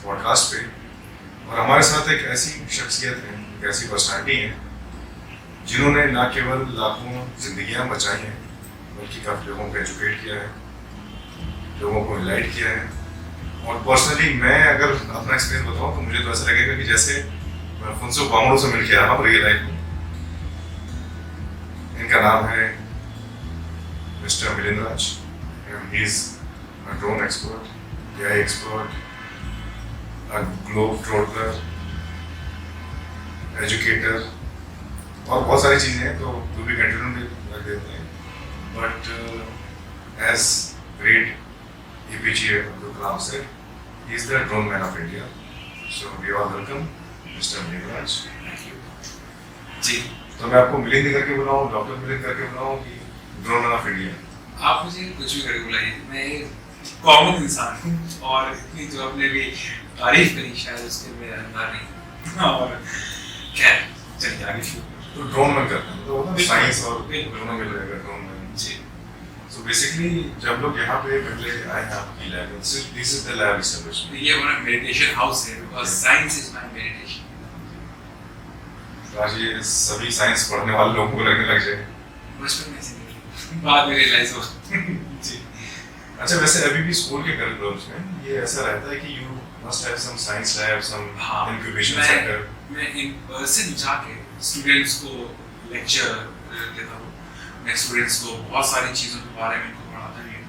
Podcast पे। और हमारे साथ एक ऐसी शख्सियत है, एक ऐसी पर्सनैलिटी है जिन्होंने ना केवल लाखों जिंदगियां बचाई हैं बल्कि काफ़ी लोगों को एजुकेट किया है, लोगों को इनलाइट किया है। और पर्सनली मैं अगर अपना एक्सपीरियंस बताऊं तो मुझे तो ऐसा लगेगा कि जैसे मैं फुनसुक वांगडू से मिल के आया हूँ रियल लाइफ में। इनका नाम है mister Milind Raj. He is a drone expert, AI expert, a globe trotter, educator और बहुत सारी चीज़ें हैं, तो वो भी कंटिन्यू कर देते हैं। But as great APJ Abdul Kalam said, he is the drone man of India. So we all welcome Mr. Milind Raj. Thank you. जी, तो मैं आपको मिलिंद करके बुलाऊं, डॉक्टर मिलिंद करके बुलाऊं कि ड्रोन मैन ऑफ इंडिया? आप मुझे कुछ भी करके बुलाइए, मैं एक कॉमन इंसान हूँ और इतनी जो आपने भी तारीफ करी शायद उसके मेरा अंदाज नहीं। और खैर चलिए आगे शुरू। तो ड्रोन मैन करते हैं तो साइंस और दोनों मिल रहेगा ड्रोन मैन। जी, So basically जब लोग यहाँ पे पहले आए हैं आपकी lab, this is the lab establishment. ये हमारा मेडिटेशन हाउस है because science is my meditation. आज ये सभी साइंस पढ़ने वाले लोगों को लगने लग जाए। बचपन में से नहीं, बाद में रियलाइज हो। जी। अच्छा, वैसे अभी भी स्कूल के करिकुलम्स में ये ऐसा रहता है कि you must have some science lab, some incubation center. मैं इन पर्सन जाके स्टूडेंट्स को लेक्चर देता हूँ, मैं स्टूडेंट्स को बहुत सारी चीज़ों के बारे में इनको पढ़ाता भी हूँ।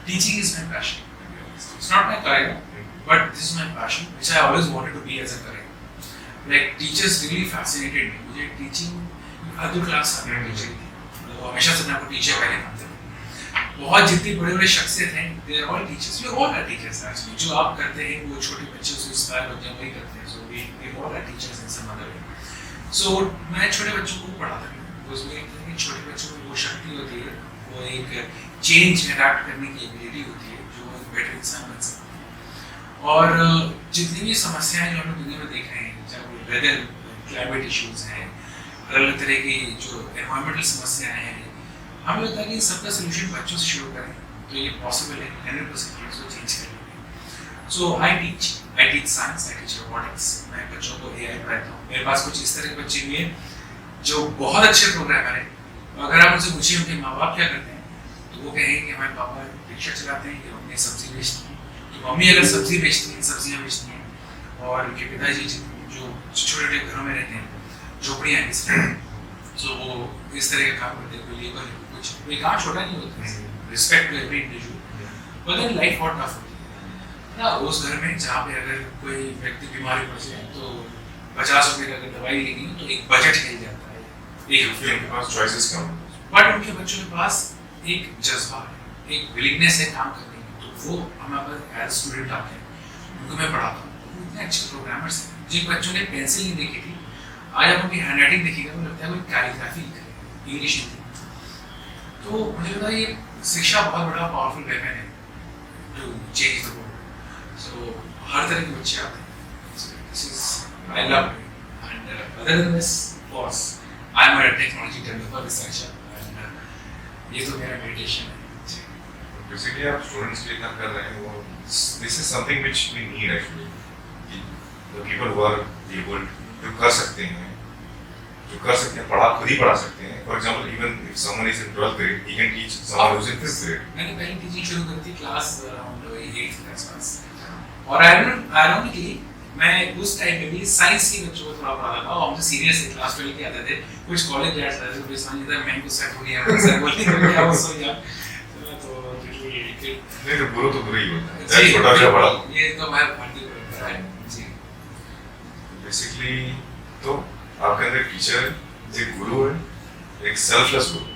Teaching is my passion, it's not my career but this is my passion which I always wanted to be as a career. Like teachers really fascinated me. मुझे टीचिंग हर क्लास आने टीचर थी, मतलब हमेशा से मैं आपको टीचर पहले मानते थे। बहुत जितनी बड़े बड़े शख्सियत हैं they are all teachers, we all are teachers actually. जो आप करते हैं वो छोटे बच्चों से इंस्पायर होते हैं, वही करते हैं। So we all are teachers in some other way. So मैं छोटे बच्चों को पढ़ाता हूँ, उसमें छोटे बच्चों में वो शक्ति होती है, वो एक चेंज अडैप्ट करने की एबिलिटी होती है जो एक बेटर इंसान बन सकता है। और जितनी भी समस्याएं जो हम लोग दुनिया में देख रहे हैं, चाहे वो वेदर क्लाइमेट इश्यूज हैं, अलग अलग तरह की जो एनवायरमेंटल समस्याएं हैं, हमें लगता है कि सबका सोल्यूशन बच्चों से शुरू करें तो ये पॉसिबल है 100% उसको चेंज करने। So I teach science, I teach robotics. मैं बच्चों को AI पढ़ाता हूँ। मेरे पास कुछ इस तरह के बच्चे भी हैं जो बहुत अच्छे प्रोग्रामर हैं। अगर आप उनसे पूछिए उनके माँ बाप क्या करते हैं तो वो कहेंगे कि हमारे पापा रिक्शा चलाते हैं, कि मम्मी सब्जी बेचती हैं। तो मम्मी अगर सब्जी बेचती हैं, सब्जियाँ बेचती हैं, और उनके पिताजी जो छोटे छोटे घरों में रहते हैं, झोपड़ियाँ हैं इस तरह, तो वो इस तरह का काम करते हैं। कोई लेबर कुछ कोई काम छोटा नहीं होता, respect to every individual. But then life बहुत टफ होती है ना उस घर में जहाँ पे अगर कोई व्यक्ति बीमारी पड़ जाए तो 50 रुपये का अगर दवाई लेनी हो तो एक बजट हिल जाता है, एक हफ्ते उनके पास चॉइसेस कम। बट उनके बच्चों के पास एक जज्बा है, एक विलिंगनेस है काम करने की। तो वो हमारे पास एज स्टूडेंट आते हैं, उनको मैं पढ़ाता हूँ। तो इतने अच्छे प्रोग्रामर्स हैं। जिन बच्चों ने पेंसिल नहीं देखी थी, आज आप उनकी हैंड राइटिंग देखिएगा तो लगता है कोई कैलीग्राफी लिख रहे हैं, इंग्लिश नहीं थी। तो मुझे लगता है ये शिक्षा बहुत बड़ा पावरफुल वेपन है टू चेंज द वर्ल्ड। सो हर तरह के बच्चे आते हैं। So this is I love it. And other than this, boss, I'm a technology developer researcher, and ये तो मेरा meditation है। Basically आप स्टूडेंट्स के लिए काम कर रहे हैं, वो this is something which we need actually. The people who are able जो कर सकते हैं, खुद ही पढ़ा सकते हैं। For example, even if someone is in 12th grade, he can teach someone who's in 5th grade. मैंने पहले टीचिंग शुरू करी थी class around 8th class pass, और ironically मैं उस टाइम में भी साइंस के बच्चों को थोड़ा पढ़ाता था। और हमसे सीरियस है क्लास 12 के आते थे, कुछ कॉलेज ग्रेड्स आते थे, कोई समझ नहीं था मैं को सेट हो गया, सर बोलते थे क्या वो सो गया। तो नहीं तो बुरा ही होता है, चाहे छोटा या बड़ा। ये तो हमारे भारतीय परंपरा है जी। बेसिकली तो आपके अंदर टीचर है, एक गुरु है, एक सेल्फलेस गुरु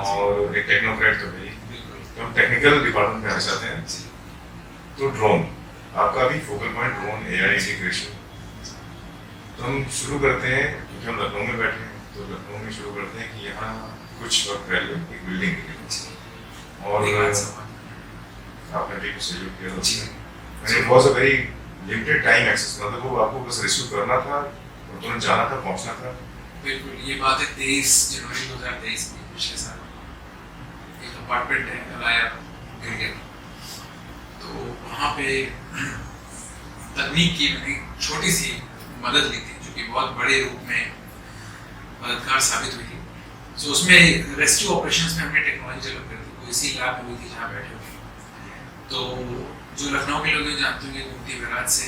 और एक टेक्नोक्रेट तो है। तो हम टेक्निकल डिपार्टमेंट में आना चाहते हैं। तो ड्रोन आपका भी focal point drone AI integration. तो हम शुरू करते हैं क्योंकि हम लखनऊ में बैठे हैं, तो लखनऊ में शुरू करते हैं कि यहाँ कुछ वक्त पहले एक बिल्डिंग गिरी और आपने भी कुछ सहयोग किया। It was a very limited time access, मतलब वो आपको बस रिसीव करना था और तुरंत जाना था, पहुँचना था। बिल्कुल, ये बात है 23 जनवरी 2023 में पिछले साल एक अपार्टमेंट है अलाया गिर गया। तो वहाँ पे तकनीक की मैंने छोटी सी मदद ली थी, जो कि बहुत बड़े रूप में मददगार साबित हुई थी। सो उसमें रेस्क्यू ऑपरेशंस में हमने टेक्नोलॉजी डेवलप कर दी, वो इसी लैब में हुई थी जहाँ बैठे हुए। तो जो लखनऊ के लोग जानते होंगे, गुमती बैराज से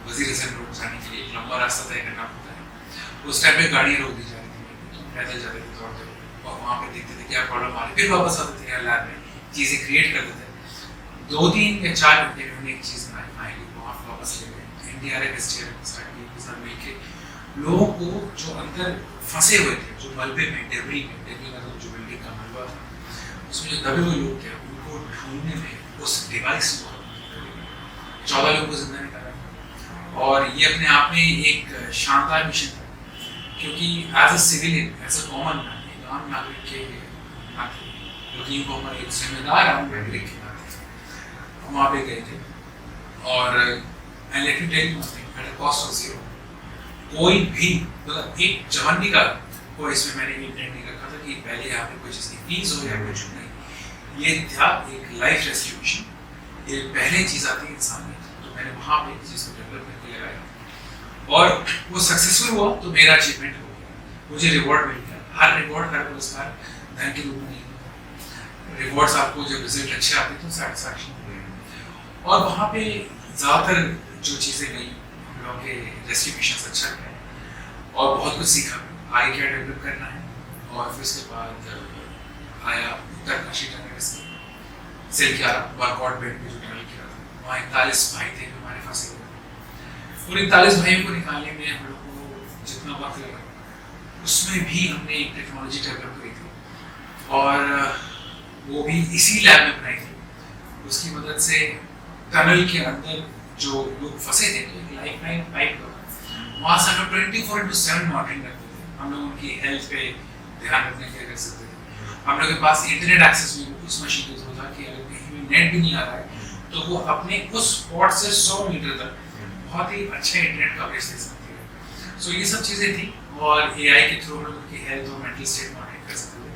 वजीर हसन रोड जाने के लिए एक लंबा रास्ता तय करना होता है। उस टाइम पे गाड़ियाँ रोक दी जा रही थी, तो पैदल जाते थे दौड़ते हुए, और वहाँ पे देखते थे क्या प्रॉब्लम आ रही, फिर वापस आते थे लैब में, चीज़ें क्रिएट कर देते थे। 2-3 या 4 घंटे में हमने एक चीज़ बनाई, वहाँ पे वापस ले गए। NDRF SDRF के साथ मिलकर लोगों को जो अंदर फंसे हुए थे, जो मलबे में, डेब्री मतलब जो बिल्डिंग का मलबा था, उसमें जो दबे हुए लोग थे, उनको ढूंढने में उस डिवाइस को 14 लोगों को जिंदा निकाला। और ये अपने आप में एक शानदार मिशन था, क्योंकि as a civilian, as a common man, एक आम नागरिक के नाते, क्योंकि उनको हमारे एक जिम्मेदार आम नागरिक के नाते हम वहाँ पे गए थे। और and let me tell you one thing, at a cost of zero, कोई भी मतलब एक चवन्नी का कोई इसमें मैंने इंटेंट नहीं रखा था कि पहले यहाँ पे कोई चीज़ की फीस हो या कुछ नहीं। ये था एक लाइफ रेस्क्यू मिशन, ये पहले चीज़ आती है इंसानियत, तो मैंने वहाँ पे इस चीज़ को डेवलप करके लगाया और वो सक्सेसफुल हुआ, तो मेरा अचीवमेंट हो गया, मुझे रिवॉर्ड मिल गया। हर रिवॉर्ड, हर पुरस्कार धन के रूप में नहीं होता। रिवॉर्ड्स आपको जब रिजल्ट अच्छे आते हैं तो सेटिस्फैक्शन। और वहाँ पे ज़्यादातर जो चीज़ें गई, हम लोगों के रेस्क्यू मिशन अच्छा गया और बहुत कुछ सीखा, आगे क्या डेवलप करना है। और फिर उसके बाद आया Uttarkashi tunnel Silkyara workout bed में जो टनल किया था, वहाँ 41 भाई थे जो हमारे फंसे हुए। उन 41 भाइयों को निकालने में हम लोग को जितना वक्त लगा, उसमें भी हमने एक टेक्नोलॉजी डेवलप करी थी और वो भी इसी लैब में बनाई थी। उसकी मदद से टनल के अंदर जो लोग फंसे थे, तो एक लाइफलाइन पाइप वहाँ से हम 24/7 मॉनिटरिंग करते थे। हम लोग उनकी हेल्थ पे ध्यान रखने के लिए कर सकते थे। हम लोग के पास इंटरनेट एक्सेस भी उस मशीन के थ्रू था कि अगर कहीं भी नेट भी नहीं आ रहा है, तो वो अपने उस स्पॉट से 100 मीटर तक बहुत ही अच्छा इंटरनेट कवरेज दे सकती है। सो ये सब चीज़ें थी और AI के थ्रू हम लोग उनकी हेल्थ और मेंटल स्टेट मॉनिटर कर सकते थे।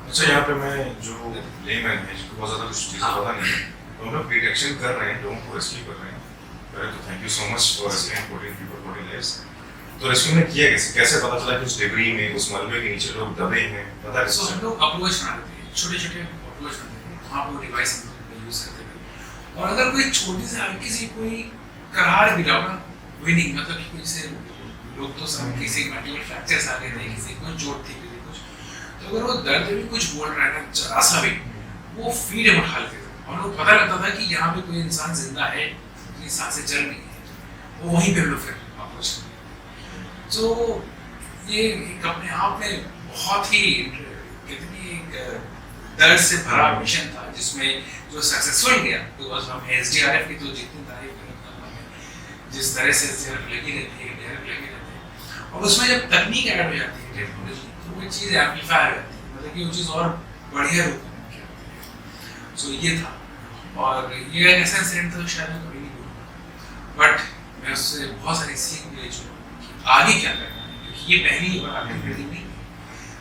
अच्छा, यहाँ पे मैं जो लेमैन है, जिसको बहुत ज़्यादा कुछ चीज़ें पता नहीं है, तो हम लोग डिटेक्शन कर रहे हैं, लोगों को रेस्क्यू कर रहे हैं। पहले तो thank you so much for rescuing 14 people, 14 lives. तो रेस्क्यू में किया कैसे पता चला कि उस डेब्री में, उस मलबे के नीचे लोग दबे हैं, पता है? सो हम लोग अप्रोच बनाते थे, छोटे-छोटे अप्रोच बनाते थे, वहाँ पर डिवाइस यूज़ करते थे। और अगर कोई छोटी सी हल्की सी कोई करार भी रहा, विनिंग मतलब कि कुछ से लोग तो सब किसी मल्टीपल फ्रैक्चर्स आ गए थे, किसी को चोट थी, किसी कुछ, तो अगर वो दर्द में कुछ बोल रहा है ना, जरा सा भी, वो फीड हम उठा लेते थे। और लोग पता लगता था कि यहाँ पे कोई इंसान जिंदा है, उसकी सांसें चल रही है, वो वहीं पे हम लोग फिर अप्रोच करते। तो ये एक अपने आप में बहुत ही कितनी एक दर्द से भरा मिशन था, जिसमें जो सक्सेसफुल गया, बिकॉज हम SDRF की तो जितनी तारीफ करें, जिस तरह से SDRF लगी रहती है, DRF लगे रहते हैं, और उसमें जब तकनीक ऐड हो जाती है, टेक्नोलॉजी, तो वो चीज़ एम्पलीफाई हो जाती है, मतलब कि वो चीज़ और बढ़िया रूप में होती है। सो ये था, और ये ऐसा इंसिडेंट था जो शायद मैं कभी नहीं भूलूंगा, बट मैं उससे बहुत सारी सीख ले चुका आगे क्या करना है, क्योंकि ये पहली और आखिरी पीढ़ी नहीं है।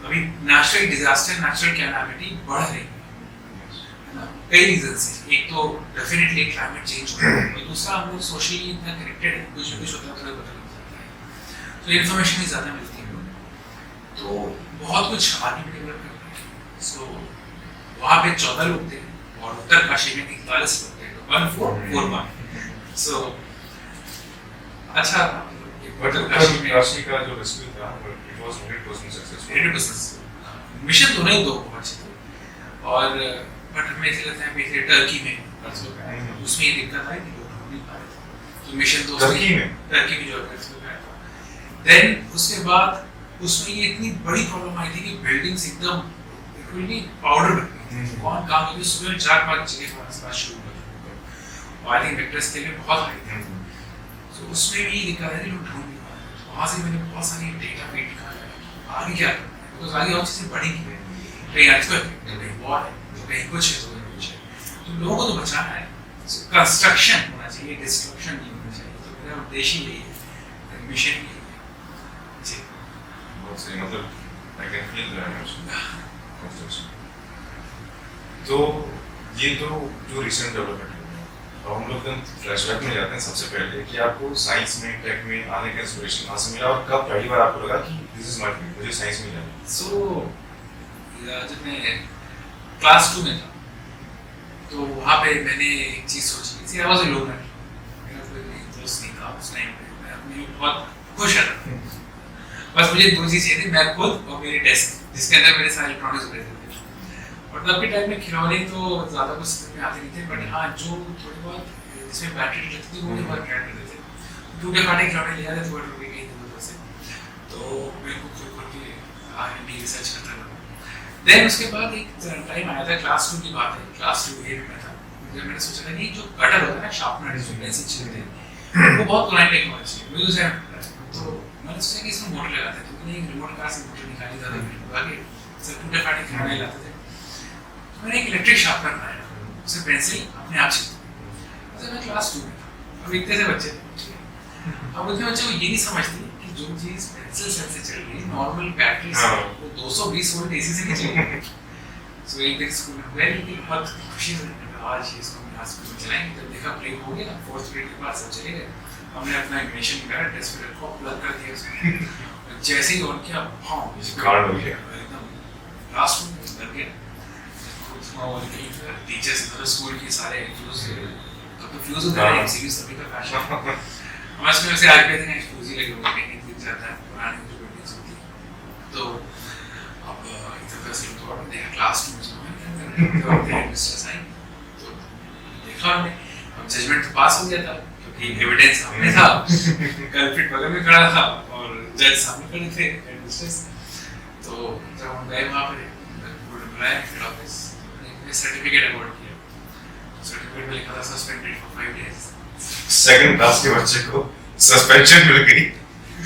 अभी नेचुरल डिजास्टर, नेचुरल कैलामिटी बढ़ रही है ना, कई रीजन से। एक तो डेफिनेटली क्लाइमेट चेंज हो रहा है, और दूसरा हम लोग सोशली इतना कनेक्टेड है, कुछ भी कुछ होता है तो पता लग जाता है, तो इन्फॉर्मेशन भी ज़्यादा मिलती है, तो बहुत कुछ आगे भी डेवलप करते हैं। सो वहाँ पे 14 लोग थे और उत्तरकाशी में 41 लोग थे, 1441। सो अच्छा, बट उत्तरकाशी का जो रेस्क्यू था, इट वाज 100% सक्सेसफुल। 100% मिशन तो नहीं, 2 बहुत अच्छे थे। और बट हमें ऐसे लगता है कि टर्की में उसमें ये दिक्कत आई कि लोग ढूंढ नहीं पा रहे थे, तो मिशन तो टर्की में जो रेस्क्यू कराया था। देन उसके बाद उसमें ये इतनी बड़ी प्रॉब्लम आई थी कि बिल्डिंग्स एकदम बिल्कुल पाउडर बन गई। कौन काम करके सुबह 4-5 बजे के आसपास शुरू कर, और आई थिंक वेक्टर्स के लिए बहुत हाई थे। तो उसमें भी दिक्कत है कि लोग ढूंढ नहीं पा रहे। तो वहाँ से मैंने बहुत सारी डेटा फीड निकाला, आगे क्या करना है, बिकॉज आगे और चीज़ें बढ़ेंगी, कहीं अर्थक्वेक है, कहीं वॉर है, कहीं कुछ है, तो कहीं कुछ है, तो लोगों को तो बचाना है। कंस्ट्रक्शन होना चाहिए, डिस्ट्रक्शन नहीं होना चाहिए, तो मेरा उद्देश्य यही है, मिशन यही है जी। बहुत सही, मतलब आई कैन फील दैट। तो ये तो जो रिसेंट डेवलपमेंट है, तो हम लोग एकदम फ्लैशबैक में जाते हैं सबसे पहले कि आपको साइंस में टेक में आने का इंस्पिरेशन कहाँ से मिला और कब पहली बार आपको लगा कि दिस इज माय फील्ड, मुझे साइंस में जाना है। सो जब मैं क्लास 2 में था तो वहाँ पे मैंने एक चीज़ सोची थी। आई वाज अ लोनर, मेरा कोई दोस्त नहीं था उस टाइम पे, मैं अपने बहुत खुश था। बस मुझे दो चीज़ चाहिए थी, मैं खुद और मेरी डेस्क जिसके अंदर मेरे सारे इलेक्ट्रॉनिक्स भरे थे। और तब के टाइम में खिलौने तो ज़्यादा कुछ समझ में आते नहीं थे, बट हाँ जो थोड़ी बहुत जिसमें बैटरी रहती थी वो मुझे बहुत अट्रैक्ट करते थे। टूटे फाटे खिलौने ले आते थे वो टूटे कहीं दूर से, तो मेरे को खुद के R&D रिसर्च करता था। देन उसके बाद एक टाइम आया था, क्लास 2 की बात है, क्लास 2 में था, जब मैंने सोचा था कि जो कटर होता है ना, शार्पनर जो पेंसिल छीलते हैं, वो बहुत पुरानी टेक्नोलॉजी है, मुझे उसे तो मैंने सोचा कि इसमें मोटर लगाते हैं। तो मैंने एक रिमोट कार से मोटर निकाली, ज़्यादा मेरे आगे सब टूटे फाटे खिलौने लाते थे। मैंने एक इलेक्ट्रिक शार्पनर बनाया, उसे पेंसिल अपने आप छीलती। तो मैं क्लास 2 में था, अब इतने से बच्चे थे। अब उतने बच्चे को ये नहीं समझते कि जो चीज़ पेंसिल सेल से चल रही है नॉर्मल बैटरी से, वो 220 वोल्ट एसी से नहीं चलेगी। सो एक दिन स्कूल में गए, लेकिन बहुत खुशी से आज ये इसको हम स्कूल में चलाएंगे। जब देखा ब्रेक हो गया, 4th ग्रेड के बाद सब चले गए, हमने अपना इग्निशन निकाला, डेस्क पे रखा, प्लग कर दिया उसमें। जैसे ही ऑन किया, कार्ड हो गया एकदम लास्ट में डर गया। और टीचर्स मतलब स्कूल के सारे फ्यूज, तो फ्यूज होता है एमसीक्यू सभी का फैशन। हमारे स्कूल में से आज भी थे फ्यूज ही लगे हुए हैं, कहीं दिख जाता है पुरानी जो बिल्डिंग्स होती है। तो अब इधर से तो और देखा क्लास 2 में जो है मिस्टर साइन, तो देखा हमने, अब जजमेंट तो पास हो गया था क्योंकि एविडेंस सामने था, कल्प्रिट बगल में खड़ा था और जज सामने खड़े थे एडमिनिस्ट्रेटर्स। तो जब हम गए वहाँ पे बुलाया फिर ऑफिस, सर्टिफिकेट अवार्ड किया। सर्टिफिकेट में लिखा था suspended for 5 days. Second class के बच्चे को सस्पेंशन मिल गई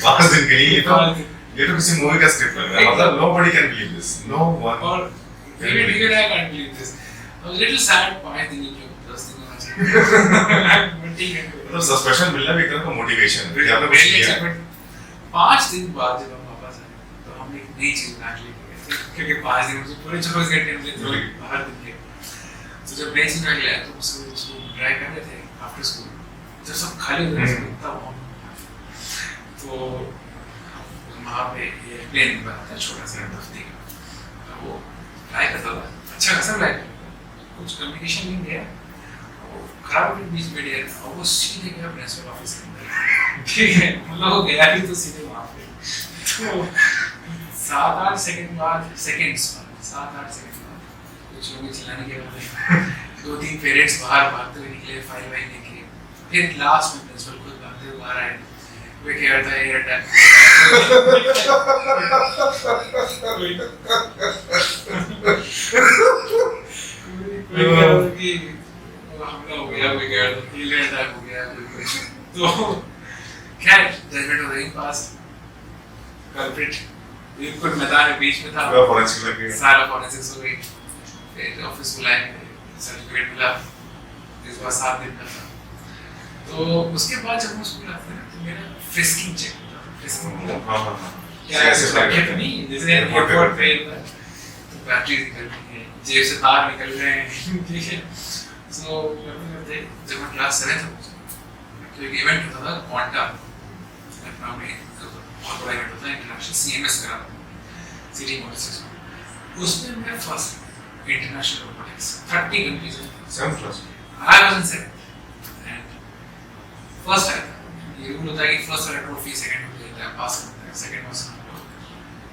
5 दिन के लिए। ये तो किसी मूवी का स्क्रिप्ट लग रहा है, मतलब nobody can believe this, no one। और even I can't believe this। I was a little sad 5 दिन की 10 दिन होना चाहिए। ठीक है, मतलब सस्पेंशन मिलना भी एक तरह का मोटिवेशन है कि आपने कुछ किया। 5 दिन बाद जब हम वापस आए तो हमने एक नई चीज बना ली, क्योंकि 5 दिन मुझे पूरे 24 घंटे में तो बाहर दिन के। तो जब नई चीज निकला तो उसको ट्राई कर रहे थे आफ्टर स्कूल, जब सब खाली हो गए तब हम, तो वहाँ पे ये प्लेन बना था छोटा सा दफ्ती का, वो ट्राई करता था, अच्छा खासा ट्राई करता था, कुछ कम्युनिकेशन नहीं दिया, वो खराब हो बीच में दिया, और वो सीधे गया प्रिंसिपल ऑफिस के अंदर। ठीक है, मतलब वो गया भी तो सीधे वहाँ पे, तो 7-8 सेकंड बाद कुछ लोग चिल्लाने के बाद 2-3 पेरेंट्स बाहर भागते हुए निकले, फाइल वाइल लेके, फिर लास्ट में प्रिंसिपल खुद भागते हुए बाहर आए। वे कह रहा था एयर अटैक, कि हमला हो गया, वे कह रहा था एयर अटैक हो गया। तो खैर जजमेंट हो गई पास, कल्प्रिट बिल्कुल मैदान के बीच में था, सारा फॉरेंसिक्स हो गई, फिर ऑफिस बुलाए, सर्टिफिकेट मिला, इस बार 7 दिन का था। तो उसके बाद जब हम स्कूल आते हैं तो मेरा फ्रिस्किंग चेक होता है, फ्रिस्किंग क्या ऐसे लगे तो नहीं, जैसे एयरपोर्ट पे तो बैटरी निकल रही है, जेब से तार निकल रहे हैं, ठीक है। सो जब मैं क्लास 7 था तो एक इवेंट होता था क्वांटा, लखनऊ में बहुत बड़ा इवेंट होता है, इंटरनेशनल CMS करा सिटी मॉडल्स, उसमें मैं फर्स्ट इंटरनेशनल रोबोटिक्स 30 कंट्रीज में 7th class I was in 7th and first आया था। ये रूल होता है कि फर्स्ट वाला ट्रॉफी सेकंड को देता है, पास करता है, second was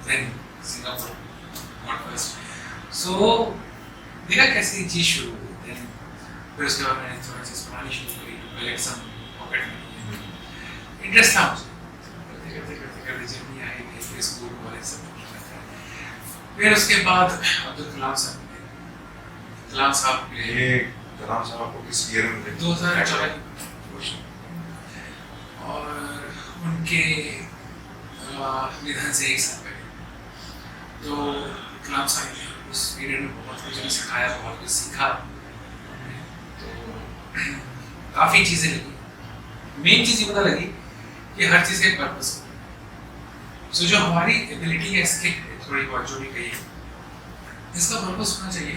then Singapore not first. So देखा कैसी चीज शुरू हुई, देन फिर उसके बाद मैंने थोड़ा चीज बनानी शुरू करी, collect some pocket money, interest था मुझे, करते जर्नी आई गई, स्कूल कॉलेज सब कुछ। फिर उसके बाद अब्दुल कलाम साहब ये कलाम साहब को किस ईयर में 2004, और उनके निधन से 1 साल पहले। तो कलाम साहब ने उस पीरियड में बहुत कुछ हमें सिखाया, बहुत कुछ सीखा, तो काफ़ी चीज़ें लगी। मेन चीज़ ये पता लगी कि हर चीज़ का एक पर्पस होता है। सो जो हमारी एबिलिटी है, स्किल थोड़ी बहुत जो भी कही है, इसका पर्पस होना चाहिए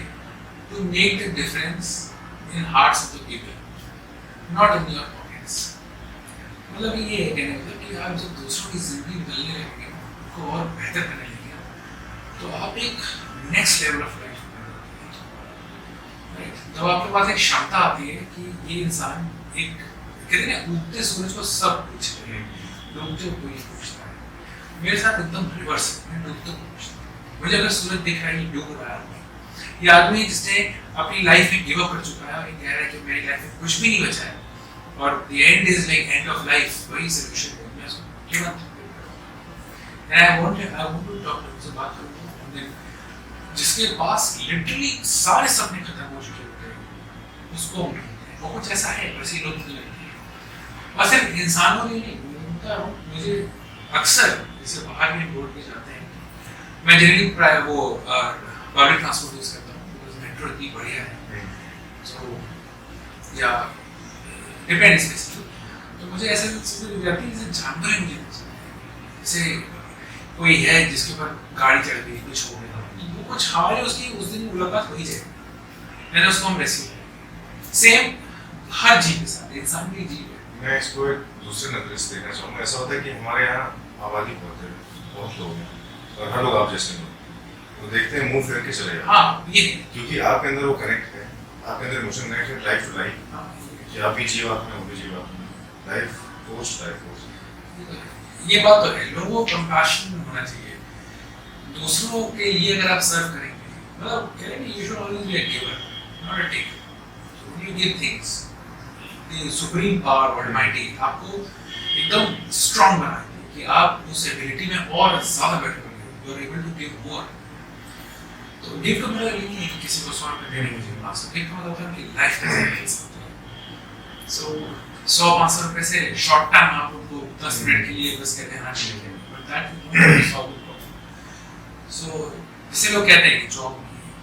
to make the difference in hearts of the people. Not in your pockets. मतलब ये है कहने मतलब कि आप जब दूसरों की जिंदगी बदलने लगेंगे, उनको और बेहतर करने लगेंगे, तो आप एक next level of life right. जब आपके पास एक क्षमता आती है कि ये इंसान एक कहते हैं ना उगते सूरज को सब पूछते हैं, डूबते को कोई पूछता है। मेरे साथ एकदम रिवर्स है, मैं डूबते को पूछता हूँ। मुझे अगर सूरज दिख रहा है, ये डूब रहा है, ये आदमी जिसने अपनी लाइफ में गिव अप कर चुका है और ये कह रहा है कि मेरी लाइफ में कुछ भी नहीं बचा है और the end is like end of life, वही सॉल्यूशन है। मैं उसको क्यों ना I want to talk to उससे बात करूँ, जिसके पास लिटरली सारे सपने खत्म हो चुके होते हैं, उसको वो कुछ ऐसा है, वैसे लोग मुझे लगते हैं। और सिर्फ इंसानों के नहीं, मुझे अक्सर जैसे बाहर में बोर्ड पे जाते हैं, मैं जनरली वो पब्लिक ट्रांसपोर्ट यूज करता हूँ बिकॉज मेट्रो इतनी बढ़िया है, तो या डिपेंड्स बेसिकली। तो मुझे ऐसे चीज़ें मिल जाती हैं जैसे जानवर ही मुझे जैसे कोई है जिसके ऊपर गाड़ी चढ़ गई, कुछ हो गया, तो वो कुछ हमारे उसकी उस दिन मुलाकात हो ही जाएगी, मैंने उसको हम रेस्क्यू किया। सेम हर जीव के साथ, इंसान भी जीव है। मैं इसको एक दूसरे नजरिए से देखना चाहूँगा। ऐसा होता है कि हमारे यहाँ आबादी बहुत लोग हैं और हर लोग आप जैसे लोग तो देखते हैं मुंह फेर के चले जाते हैं। हाँ ये क्योंकि आपके अंदर वो कनेक्ट है, आपके अंदर इमोशन कनेक्ट है लाइफ टू लाइफ, कि आप भी जीव आप में, वो भी जीव आप में, लाइफ फोर्स। ये बात तो है, लोगों को कंपैशन होना चाहिए दूसरों के लिए। अगर आप सर्व करेंगे, मतलब कह रहे हैं you should always be a giver not a taker. You give things, the supreme power almighty आपको एकदम स्ट्रांग बनाती है कि आप उस एबिलिटी में और ज्यादा बेटर बनेंगे, you are able to give more. तो गिव का मतलब नहीं है कि किसी को 100 रुपये देने मुझे मांग, गिव का मतलब है कि लाइफ का मिल सकता है। सो 100-500 रुपए से शॉर्ट टाइम आप उनको 10 मिनट के लिए बस कहते हैं हाँ ठीक है, but that will solve the problem. So जैसे लोग कहते हैं कि जॉब नहीं है,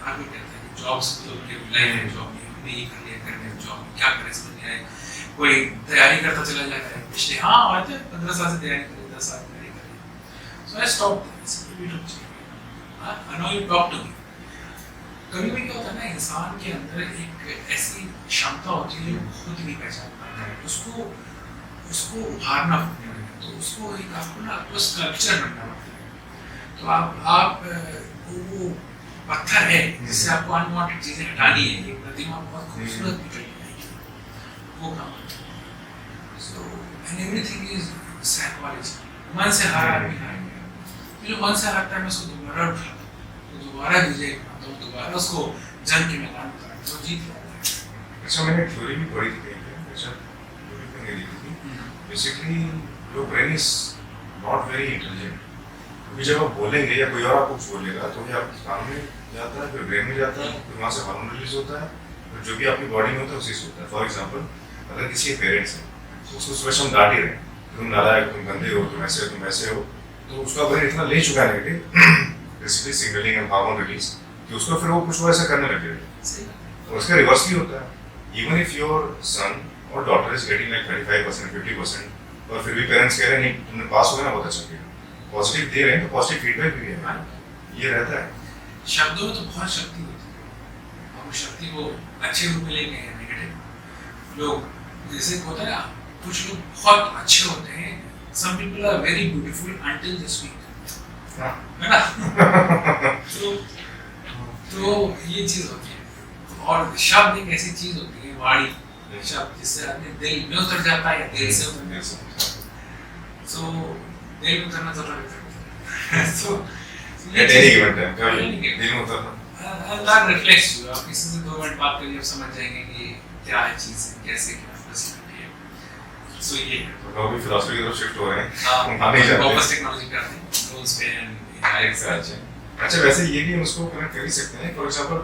हर कोई कहता है कि जॉब्स तो लाइफ में जॉब नहीं है, कर लिया करने जॉब क्या करें समझ नहीं आए। कोई तैयारी करता चला जाता है, पिछले हाँ आज 15 साल से तैयारी करें, 10 साल तैयारी करें। So I stop this. I know you talk to me। कभी भी क्या होता है ना, इंसान के अंदर एक ऐसी क्षमता होती है जो खुद नहीं पहचान पाता है, उसको उभारना पड़ता है, तो उसको एक आपको ना आपको स्कल्पचर बनना पड़ता है। तो आप वो पत्थर है जिससे आपको अनवांटेड चीजें हटानी है, ये प्रतिमा बहुत खूबसूरत निकल जाएगी, वो काम करता है। So and everything is psychology. मन से हारा आदमी हार गया, जो मन से हारता है मैं उसको दोबारा उठाता हूँ, दोबारा विजय बनाता हूँ, दोबारा उसको जंग के मैदान में उतारता हूँ, जीत जाता है। अच्छा मैंने थ्योरी भी पढ़ी थी कहीं पे, अच्छा थ्योरी पे नहीं लिखी थी। Basically your brain is not very intelligent, क्योंकि जब आप बोलेंगे या कोई और आपको कुछ बोलेगा तो ये आपके कान में जाता है, फिर ब्रेन में जाता है, फिर वहाँ से हार्मोन रिलीज होता है, फिर जो भी आपकी बॉडी में होता है उसी से होता है। फॉर एग्जाम्पल अगर किसी के पेरेंट्स हैं तो उसको सुबह हम डांट ही रहे, तुम नालायक, तुम गंदे हो, तुम ऐसे हो, तो उसका ब्रेन इतना ले चुका है negative basically signalling and hormone release कि उसको फिर वो कुछ वैसा करने लगेगा। तो उसका रिवर्स भी होता है। इवन इफ योर सन और डॉटर इज गेटिंग लाइक 35%, 50%, और फिर भी पेरेंट्स कह रहे हैं नहीं तुमने पास हो गया ना, बहुत अच्छा किया, पॉजिटिव दे रहे हैं तो पॉजिटिव फीडबैक भी है, ये रहता है। शब्दों में तो बहुत शक्ति होती है, और उस शक्ति को अच्छे रूप में लेंगे या नेगेटिव। लोग जैसे होता है ना, कुछ लोग बहुत अच्छे होते हैं, some people are very beautiful until they speak, है ना? तो ये चीज होती है। और शब्द एक ऐसी चीज होती है, वाणी शब्द, जिससे आदमी दिल में उतर जाता है या दिल से उतर जाता है। सो दिल में उतरना जरूरी है। सो एट एनी गिवन टाइम कभी दिल में उतरना। That reflects you. आप किसी से 2 मिनट बात करिए, आप समझ जाएंगे कि क्या है चीज, कैसे क्या है। सो ये लोग भी फिलॉसफी की तरफ शिफ्ट हो रहे हैं, हाँ, वापस टेक्नोलॉजी पे आते हैं, रोल्स पे एंड अच्छा वैसे ये भी हम उसको कनेक्ट कर ही सकते हैं। फॉर एग्जांपल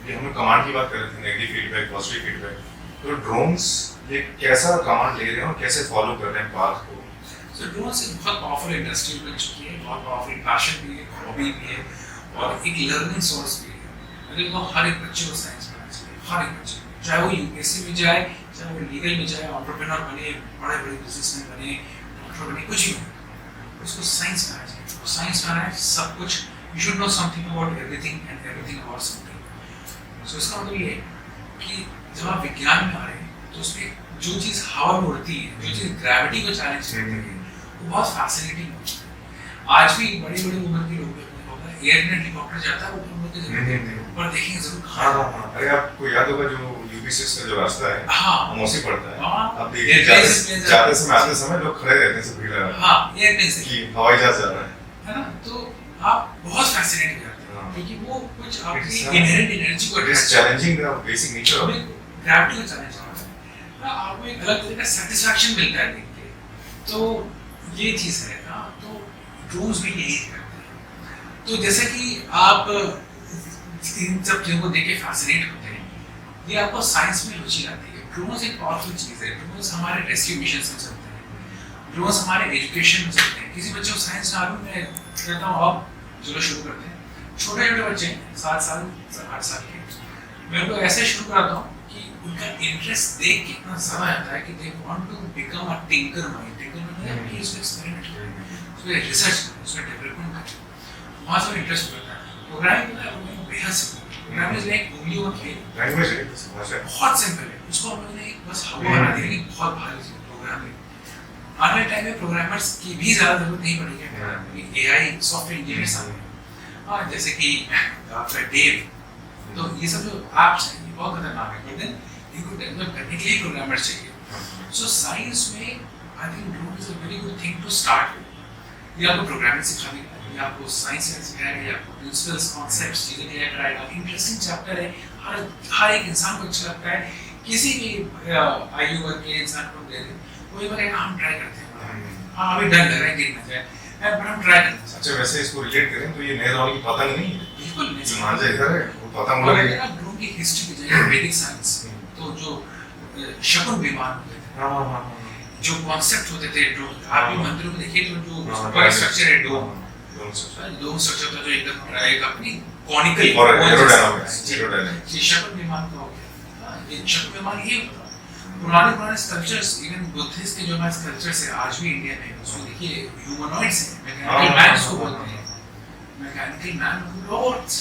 ये हम कमांड की बात कर रहे थे, नेगेटिव फीडबैक, पॉजिटिव फीडबैक, तो ड्रोन्स ये कैसा कमांड ले रहे हैं और कैसे फॉलो कर रहे हैं पाथ को? सो ड्रोन्स एक बहुत पावरफुल इंडस्ट्री बन चुकी है, बहुत पावरफुल पैशन भी है, हॉबी भी है, और एक लर्निंग सोर्स भी है। अगर तो हर एक बच्चे को साइंस पढ़ना चाहिए, हर एक बच्चे, चाहे वो यूपीएससी में जाए, चाहे वो लीगल में जाए, एंटरप्रेन्योर बने, बड़े बिजनेसमैन बने, डॉक्टर बने, कुछ भी हो, उसको साइंस पढ़ना चाहिए। साइंस पढ़ना है सब कुछ, you should know something about everything and everything about something. So इसका मतलब ये है कि जब आप विज्ञान में आ रहे हैं तो उसमें जो चीज़ हवा में उड़ती है, जो चीज़ ग्रेविटी को चैलेंज करती है, वो बहुत फैसिनेटिंग होती है। आज भी बड़ी बड़ी उम्र के लोग होगा एयर में हेलीकॉप्टर जाता है, ऊपर उड़ के जरूर देखते हैं, ऊपर देखेंगे जरूर। हाँ, अरे आपको याद होगा जो यूपी6 का जो रास्ता है, हाँ, मौसी पड़ता है। हाँ, आप देखिए जाते समय आते समय लोग खड़े रहते हैं सब भीड़ लगा। हाँ, एयरप्लेन से कि हवाई जहाज जा रहा है ना, तो आप बहुत फैसिनेट हो जाते हैं क्योंकि वो कुछ आपकी इनहेरेंट एनर्जी को it is challenging the basic nature of gravity को चैलेंज करता है ना, आपको एक अलग तरह का सेटिस्फैक्शन मिलता है देख के। तो ये चीज़ है ना, तो ड्रोन्स भी यही करते हैं। तो जैसे कि आप इन सब चीज़ों को देख के फैसिनेट होते हैं, ये आपको साइंस में रुचि आती है। ड्रोन्स एक पावरफुल चीज़ है। ड्रोन्स हमारे रेस्क्यू मिशंस में चलते हैं, ड्रोन्स हमारे एजुकेशन में चलते हैं। किसी बच्चे को साइंस मालूम है, कहता हूँ अब चलो शुरू करते हैं। छोटे छोटे बच्चे 7 साल 8 साल के, मैं उनको ऐसे शुरू कराता हूँ कि उनका इंटरेस्ट देख के इतना ज़्यादा आता है कि they want to become a tinker mind. Tinker mind कि उसमें एक्सपेरिमेंट करें, उसमें रिसर्च करें, उसमें डेवलपमेंट करें, वहाँ से इंटरेस्ट होता है। प्रोग्रामिंग बेहद सिंपल, प्रोग्रामिंग इज लाइक उंगली और खेल, लैंग्वेज है, बहुत सिंपल है। उसको हम लोगों ने बस हवा बना दी कि बहुत भारी चीज़ प्रोग्रामिंग। आने वाले टाइम में प्रोग्रामर्स की भी ज़्यादा जरूरत नहीं पड़ेगी। एआई सॉफ्टवेयर इंजीनियर्स आ गए, हाँ, जैसे कि आपका डेव, तो ये सब जो ऐप्स हैं ये बहुत खतरनाक है, बट देन इनको डेवलप करने के लिए प्रोग्रामर्स चाहिए। सो साइंस में I think drone is a very good thing to start with. ये आपको प्रोग्रामिंग सिखा देगा, ये आपको साइंस सिखाएगा, ये आपको प्रिंसिपल्स कॉन्सेप्ट्स चीज़ें क्लियर कराएगा। इंटरेस्टिंग चैप्टर है, हर एक इंसान को अच्छा लगता है। किसी भी आयु वर्ग के इंसान को दे दें, वो ये कहेगा हम ट्राई करते हैं, हाँ अभी डर लग रहा है गिर ना जाए, पर हम ट्राई करते हैं। अच्छा, वैसे इसको रिलेट करें तो ये नए दौर की पतंग नहीं है, बिल्कुल नहीं। मांझा इधर है, वो पतंग उड़ रही है। ड्रोन की हिस्ट्री में जाइए, वैदिक साइंस, तो जो शकुन विमान होते थे, हाँ, जो कॉन्सेप्ट होते थे ड्रोन, आप भी मंदिरों में देखिए तो जो ऊपर स्ट्रक्चर है डोम स्ट्रक्चर था जो एकदम एक अपनी कॉनिकल और एरोडायनामिक्स, ये शकुन विमान का हो गया। ये शकुन विमान ये होता है। पुराने स्कल्पचर्स, इवन बुद्धिस्ट के जो हमारे स्कल्पचर्स है आज भी इंडिया में, उसमें देखिए ह्यूमनॉइड्स हैं, मैकेनिकल मैन को बोलते हैं, mechanical man robots,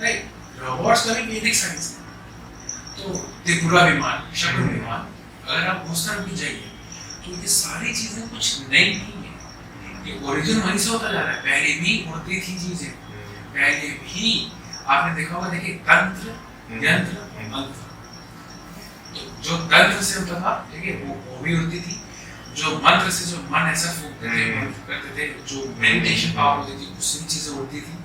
right, robots का भी वैदिक साइंस है। तो त्रिपुरा विमान, शकुन विमान, अगर आप उस तरफ भी जाइए तो ये सारी चीजें कुछ नई नहीं है, ये ओरिजिन वहीं से होता जा रहा है। पहले भी होती थी चीजें, पहले भी आपने देखा होगा, देखिए तंत्र, यंत्र, मंत्र, जो तंत्र से होता था, ठीक है, वो भी होती थी। जो मंत्र से जो मन ऐसा फूकते थे, करते थे, जो मेडिटेशन पावर होती थी, उससे भी चीजें होती थी।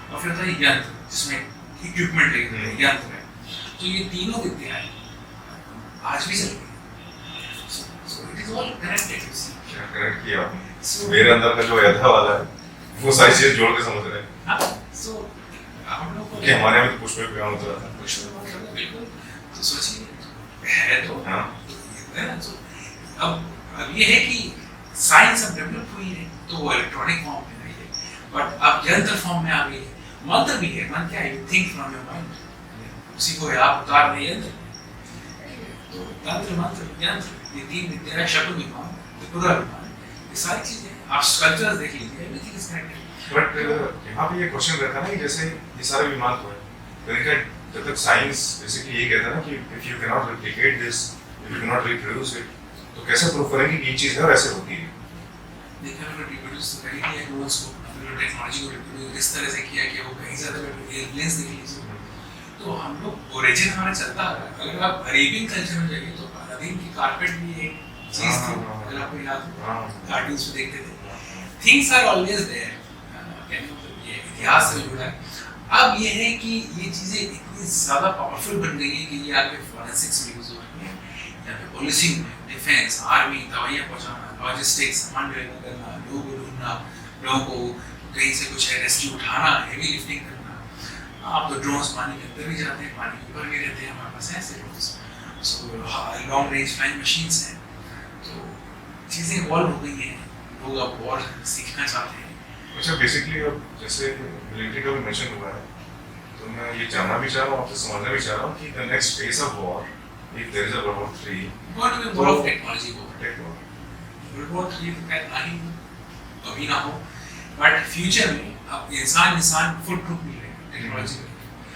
और फिर होता है यंत्र, जिसमें इक्विपमेंट लगे थे, यंत्र है। तो ये तीनों विद्याएं आज भी चल रही है। So it is all connected, you see. क्या कनेक्ट किया आपने? मेरे अंदर का जो यथा वाला है, वो सारी चीजें जोड़ के समझ रहे हैं। हाँ, so हम लोग को कि हमारे यहाँ भी तो पुष्प में प्यार होता था। पुष्प में मतलब बिल्कुल, तो सोचिए है तो, हाँ, है ना। तो अब ये है कि साइंस अब डेवलप हुई है, तो वो इलेक्ट्रॉनिक फॉर्म में आई है, बट अब यंत्र फॉर्म में आ गई है। मंत्र भी है, मंत्र क्या है? You think from your mind, उसी को आप उतार रहे यंत्र। तो तंत्र, मंत्र, यंत्र, ये तीन विद्या, शकुन विमान, त्रिपुरा विमान, ये सारी चीजें आप स्कल्पचर्स देख लीजिए, एवरीथिंग इज कनेक्टेड। बट यहाँ पे ये क्वेश्चन रहता है ना कि जैसे ये सारे विमान तो है, तो जब तक साइंस बेसिकली ये कहता है ना कि if you can not replicate this, if you can not reproduce it, तो कैसे प्रूव करेंगे कि ये चीज है और ऐसे होती है? देखिए, अगर रिप्रोड्यूस तो करेंगे है, रोल्स को, अपनी टेक्नोलॉजी को रिप्रोड्यूस इस तरह से किया कि वो कहीं ज़्यादा एलियंस देख लीजिए, तो हम लोग ओरिजिन हमारा चलता आ रहा है। अगर आप अरेबियन कल्चर में जाइए तो अलादीन की कारपेट भी एक चीज़ थी, अगर आपको याद हो, कार्टून्स में देखते थे। थिंग्स आर ऑलवेज देयर, ये इतिहास से जुड़ा है। अब ये है कि ये चीज़ें इतनी ज़्यादा पावरफुल बन गई है कि ये आपके फॉरेंसिक्स में यूज़ हो रही है, या फिर पुलिसिंग में, डिफेंस, आर्मी, दवाइयाँ पहुँचाना, लॉजिस्टिक्स, सामान डिलीवर करना, लोगों को ढूंढना, लोगों को कहीं से कुछ रेस्क्यू उठाना, हेवी लिफ्टिंग करना। आप तो ड्रोन्स पानी के अंदर भी जाते हैं, पानी के ऊपर भी रहते हैं, हमारे पास ऐसे drones. So long range flying machines हैं, तो चीज़ें इवॉल्व हो गई हैं, लोग अब और सीखना चाहते हैं। अच्छा, बेसिकली अब जैसे मिलिट्री का भी मेंशन हुआ है, तो मैं ये जानना भी चाह रहा हूँ, आपसे समझना भी चाह रहा हूँ कि the next phase of war, if there is a world war 3, What do we more of technology go? Technology World War 3 तो खैर नहीं, अभी ना हो, बट फ्यूचर में अब इंसान फुट प्रूफ मिल रहे हैं टेक्नोलॉजी में।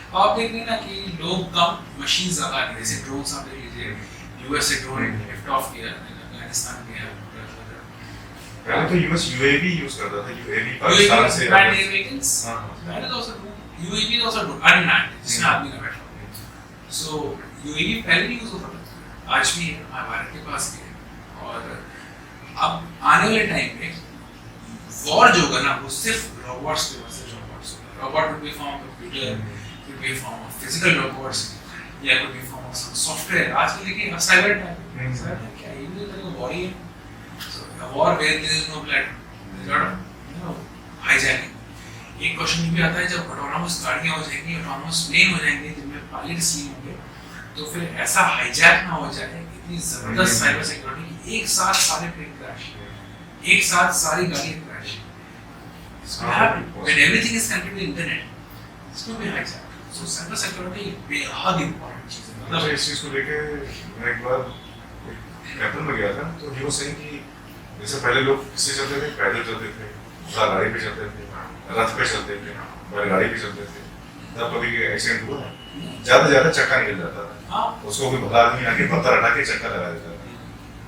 अब आप देख रहे हैं ना कि लोग कम, मशीन ज़्यादा आ रही है, जैसे ड्रोन्स आप देख लीजिए, यूएस से ड्रोन लिफ्ट ऑफ किया, अफगानिस्तान गया। पहले तो यूएस यूएवी यूज करता था, यूएवी पाकिस्तान से unmanned air vehicles, हाँ that is also UAV is also unmanned, जिसमें आदमी ना बैठा हो। So UAV पहले भी यूज होता था, आज भी है, हमारे भारत के पास भी है। और अब आने वाले टाइम में वॉर जो होगा ना, वो सिर्फ रोबोट्स के वर्सेस रोबोट्स होगा। Robot would be form of computer, could be form of physical robots, या could be form of some software। आज के लिए साइबर अटैक, साइबर अटैक क्या है? ये भी तो वॉर ही है। A war where there is no blood, there is a lot of hijacking। एक क्वेश्चन ये भी आता है, जब ऑटोनोमस गाड़ियां हो जाएंगी, ऑटोनोमस प्लेन हो जाएंगे जिनमें पायलट्स नहीं होंगे, तो फिर ऐसा हाईजैक ना हो जाए, इतनी जबरदस्त साइबर सिक्योरिटी कि एक साथ सारे प्लेन क्रैश, एक साथ सारी गाड़ियां crash. When everything is connected to the internet, it's going to be hijacked. So cyber security बेहद important चीज है। मतलब इस चीज को लेके मैं एक बार कैपिटल में गया था, तो ही वाज सेइंग कि जैसे पहले लोग किससे चलते थे, पैदल चलते थे, गाड़ी पे चलते थे, रथ पे चलते थे, बैलगाड़ी पे चलते थे, तब कभी एक्सीडेंट हुआ है, ज्यादा चक्का निकल जाता था, उसको कोई भला आदमी आके पत्थर हटा के चक्का लगा देता था।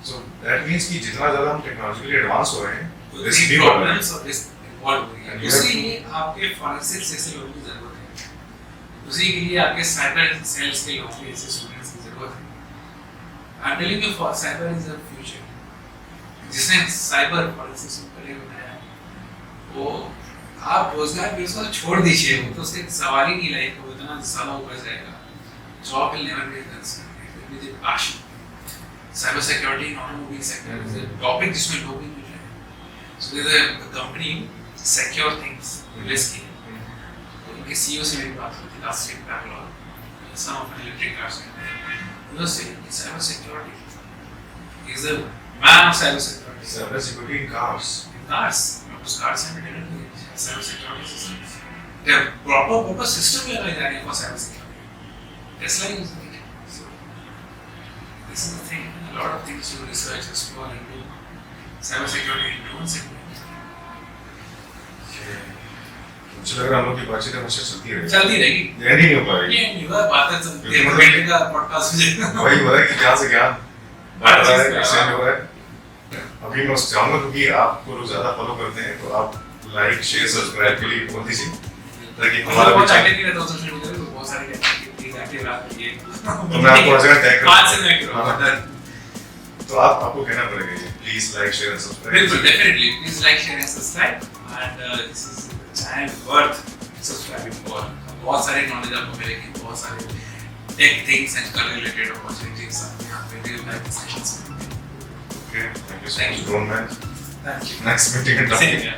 सो दैट मींस कि जितना ज्यादा हम टेक्नोलॉजिकली एडवांस हो रहे हैं, रिस्क भी बढ़ रहा है। उसी लिए आपके फॉरेंसिक जैसे लोगों की जरूरत है, उसी के लिए आपके साइबर सेल्स के लोगों की, ऐसे स्टूडेंट्स की जरूरत है। I am telling you, for cyber is the future. जिसने साइबर फॉरेंसिक्स को पहले बनाया, वो आप रोजगार भी उसको छोड़ दीजिए, वो तो उसके सवाल ही नहीं लाइक, वो इतना सालों ऊपर जाएगा। Job will never be concern with passion. Cyber security in automobile sector is a topic जिसमें लोग ही मिल रहे हैं। So there is a company secure things US की, उनके सीईओ से मेरी बात हुई थी last week, Bangalore, some of electric cars में। यूएस से cyber security is the man of cyber security. Cyber security in cars. In cars, those cars have been cyber security systems. They have proper system लगाए जा रहे हैं for cyber security. Tesla using it. So this is the thing. A lot of things you research, explore, and do. Cyber security in drone segment. मुझे लग रहा है हम लोग की बातचीत हमेशा चलती रहेगी। चलती रहेगी। ये नहीं हो पाएगी। ये नहीं हुआ, बातें चलती हैं। घंटे का पॉडकास्ट हो जाएगा। वही हो रहा है कि क्या से क्या बात रहा है, एक्सचेंज हो रहा है। अभी मैं चाहूंगा क्योंकि आपको लोग ज्यादा फॉलो करते हैं, तो आप लाइक शेयर सब्सक्राइब के लिए बोल दीजिए, ताकि हमारा भी चैनल एक्टिव रहता है सोशल मीडिया पे, बहुत सारे एक्टिव रहते हैं। तो मैं आपको हर जगह टैग करूंगा। आज से मैं करूंगा। तो आपको कहना पड़ेगा ये, please like share and subscribe. बिल्कुल, definitely, please like share and subscribe, and this is channel worth subscribing for. बहुत सारे नॉलेज आपको मिलेगी, बहुत सारे tech things and career related opportunities आपको यहाँ पे रियल लाइफ सेशंस में। Okay, thank you so much, Drone Man. Thank you. Next meeting and talking. Same here.